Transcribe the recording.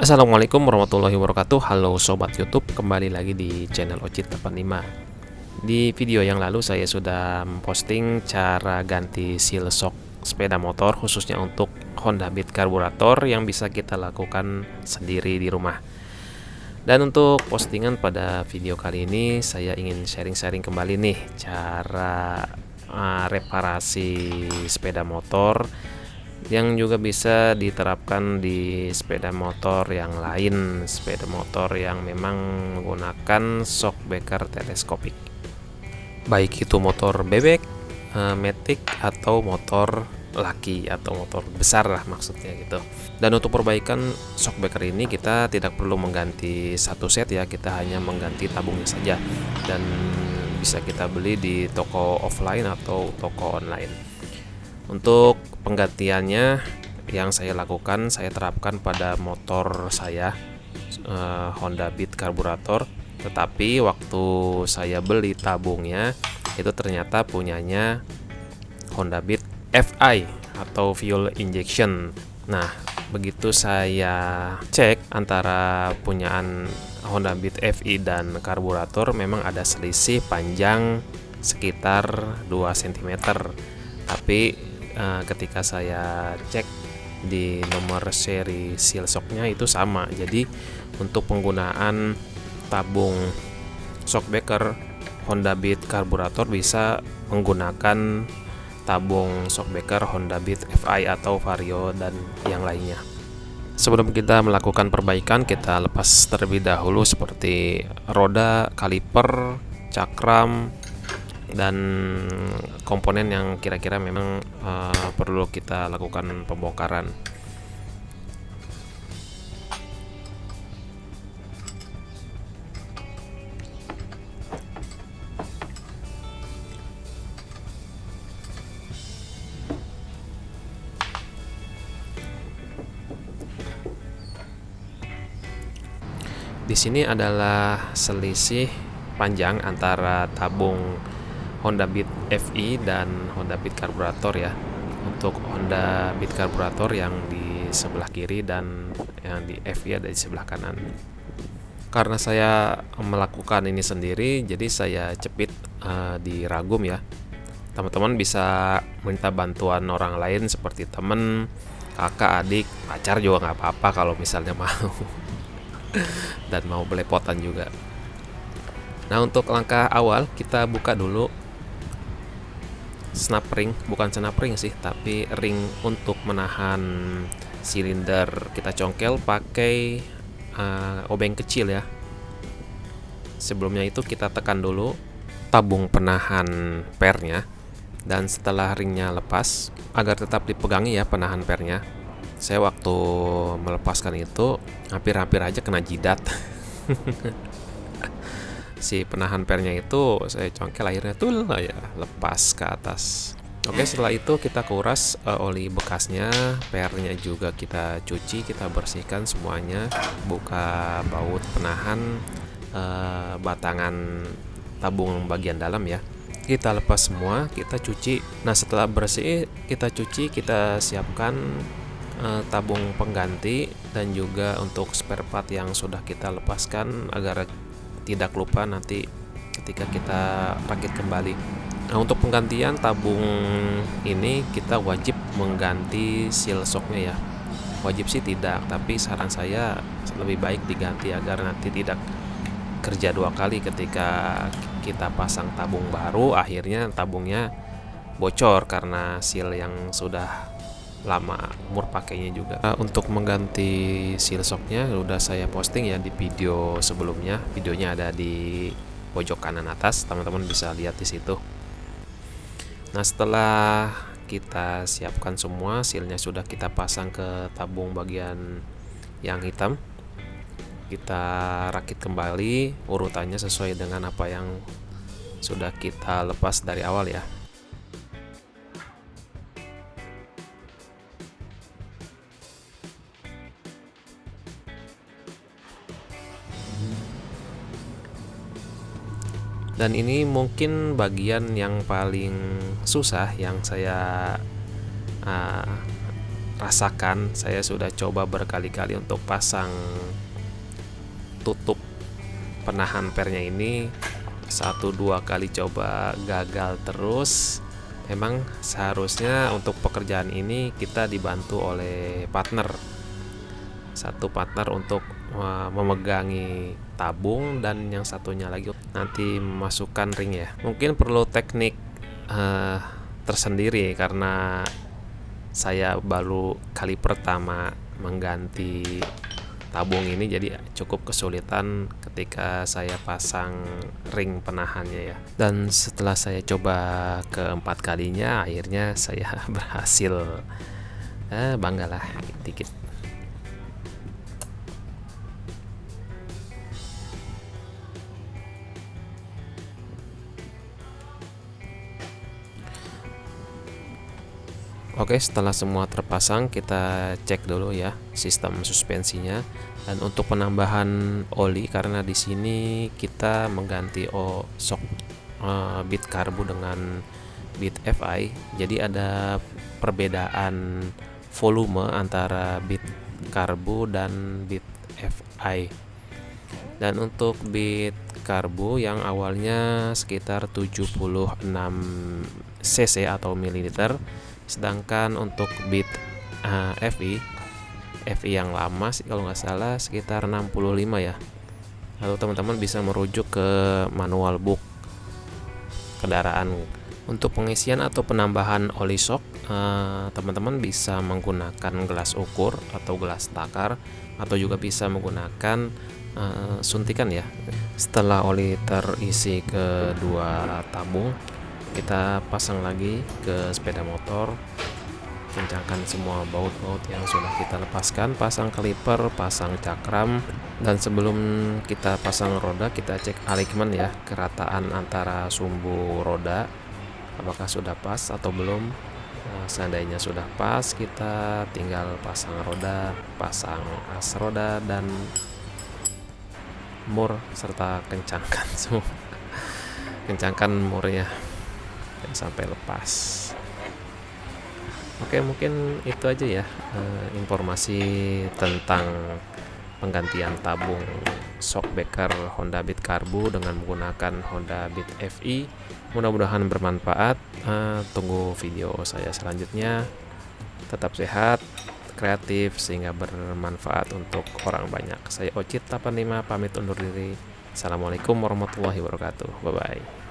Assalamualaikum warahmatullahi wabarakatuh. Halo Sobat YouTube, kembali lagi di channel Ocit 85. Di video yang lalu saya sudah memposting cara ganti seal shock sepeda motor khususnya untuk Honda Beat karburator yang bisa kita lakukan sendiri di rumah. Dan untuk postingan pada video kali ini saya ingin sharing-sharing kembali nih cara reparasi sepeda motor yang juga bisa diterapkan di sepeda motor yang lain, sepeda motor yang memang menggunakan shock breaker teleskopik, baik itu motor bebek, matic, atau motor laki atau motor besar lah maksudnya gitu. Dan untuk perbaikan shock breaker ini kita tidak perlu mengganti satu set ya, kita hanya mengganti tabungnya saja dan bisa kita beli di toko offline atau toko online. Untuk penggantiannya yang saya lakukan, saya terapkan pada motor saya Honda Beat karburator. Tetapi waktu saya beli tabungnya itu ternyata punyanya Honda Beat FI atau fuel injection. Nah, begitu saya cek antara punyaan Honda Beat FI dan karburator, memang ada selisih panjang sekitar 2 cm. Tapi ketika saya cek di nomor seri seal shocknya itu sama. Jadi untuk penggunaan tabung shock breaker Honda Beat karburator bisa menggunakan tabung shock breaker Honda Beat FI atau Vario dan yang lainnya. Sebelum kita melakukan perbaikan, kita lepas terlebih dahulu seperti roda, kaliper, cakram, dan komponen yang kira-kira memang perlu kita lakukan pembongkaran. Di sini adalah selisih panjang antara tabung Honda Beat FI dan Honda Beat karburator ya. Untuk Honda Beat karburator yang di sebelah kiri dan yang di FI ada di sebelah kanan. Karena saya melakukan ini sendiri, jadi saya cepit di ragum ya. Teman-teman bisa minta bantuan orang lain seperti teman, kakak, adik, pacar juga nggak apa-apa kalau misalnya mau. Dan mau belepotan juga. Nah, untuk langkah awal kita buka dulu snap ring, bukan snap ring sih, tapi ring untuk menahan silinder. Kita congkel pakai obeng kecil ya. Sebelumnya itu kita tekan dulu tabung penahan pernya, dan setelah ringnya lepas, agar tetap dipegangi ya penahan pernya. Saya waktu melepaskan itu hampir-hampir aja kena jidat. Si penahan pernya itu saya congkel, akhirnya tuh ya lepas ke atas. Oke, setelah itu kita kuras oli bekasnya, pernya juga kita cuci, kita bersihkan semuanya, buka baut penahan, batangan tabung bagian dalam ya. Kita lepas semua, kita cuci. Nah, setelah bersih kita cuci, kita siapkan tabung pengganti dan juga untuk spare part yang sudah kita lepaskan agar tidak lupa nanti ketika kita rakit kembali. Nah, untuk penggantian tabung ini kita wajib mengganti seal shocknya ya. Wajib sih tidak, tapi saran saya lebih baik diganti agar nanti tidak kerja dua kali. Ketika kita pasang tabung baru, akhirnya tabungnya bocor karena seal yang sudah lama umur pakainya juga. Untuk mengganti seal shocknya udah saya posting ya di video sebelumnya. Videonya ada di pojok kanan atas, teman-teman bisa lihat di situ. Nah, setelah kita siapkan semua, sealnya sudah kita pasang ke tabung bagian yang hitam, kita rakit kembali urutannya sesuai dengan apa yang sudah kita lepas dari awal ya. Dan ini mungkin bagian yang paling susah yang saya rasakan, saya sudah coba berkali-kali untuk pasang tutup penahan pernya ini. 1-2 kali coba gagal terus. Memang seharusnya untuk pekerjaan ini kita dibantu oleh partner, satu partner untuk memegangi tabung, dan yang satunya lagi nanti memasukkan ring ya. Mungkin perlu teknik tersendiri karena saya baru kali pertama mengganti tabung ini, jadi cukup kesulitan ketika saya pasang ring penahannya ya. Dan setelah saya coba keempat kalinya, akhirnya saya berhasil. Banggalah dikit. Oke, setelah semua terpasang, kita cek dulu ya sistem suspensinya. Dan untuk penambahan oli, karena di sini kita mengganti shock bit karbu dengan bit FI, jadi ada perbedaan volume antara bit karbu dan bit FI. Dan untuk bit karbu yang awalnya sekitar 76 cc atau mililiter, sedangkan untuk bit FI yang lama sih kalau nggak salah sekitar 65 ya. Lalu teman-teman bisa merujuk ke manual book kendaraan. Untuk pengisian atau penambahan oli shock, teman-teman bisa menggunakan gelas ukur atau gelas takar, atau juga bisa menggunakan suntikan ya. Setelah oli terisi ke 2 tabung, kita pasang lagi ke sepeda motor, kencangkan semua baut-baut yang sudah kita lepaskan, pasang kaliper, pasang cakram, dan sebelum kita pasang roda, kita cek alignment ya, kerataan antara sumbu roda apakah sudah pas atau belum. Seandainya sudah pas, kita tinggal pasang roda, pasang as roda dan mur, serta kencangkan semua, kencangkan murnya sampai lepas. Oke, mungkin itu aja ya informasi tentang penggantian tabung shockbreaker Honda Beat Karbu dengan menggunakan Honda Beat FI. Mudah-mudahan bermanfaat. Tunggu video saya selanjutnya. Tetap sehat, kreatif, sehingga bermanfaat untuk orang banyak. Saya Ocit 85 pamit undur diri. Assalamualaikum warahmatullahi wabarakatuh. Bye bye.